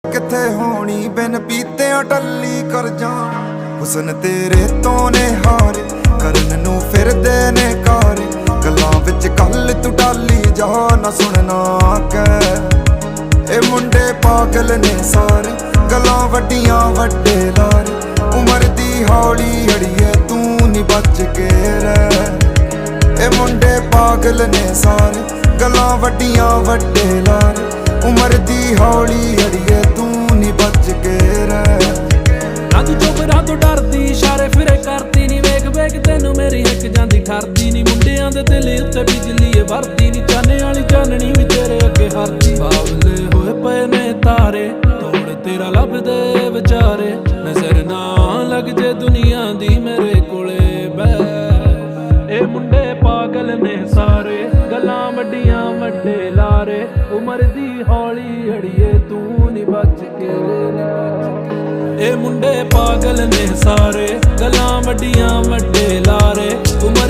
किथे होनी बिन पीते टल्ली कर जा हुसन तेरे तो ने हारे करन नू फिरदे ने कारे गल्लां विच गल तू डाली जा ना सुनना कै ए मुंडे पागल ने सारे गल्लां वड्डियां वड्डे लारे उमर दी हौली अड़िए तू नी बच के रह ए मुंडे पागल ने सारे गल्लां वड्डियां वड्डे लारे उमर दी हौली अड़िए तू नी बच के रह ना तू चुप ना तू डरदी इशारे फिरे करती नी वेख वेख तेनू मेरी हिक जांदी ठरदी नी मुंडियां दे दिल उत्ते बिजली वरदी नी चाने वाली चाननी भी तेरे अगे हरदी बावले होए पे ने तारे तोड़ तेरा लभदे विचारे नजर ना लग जे दुनिया दी मेरे कोले बह ए मुंडे पागल ने सारे गल्लां वड्डियां वड्डे लारे उमर दी हौली अड़िए तू नी बच के ए मुंडे पागल ने सारे गल्लां वड्डियां वड्डे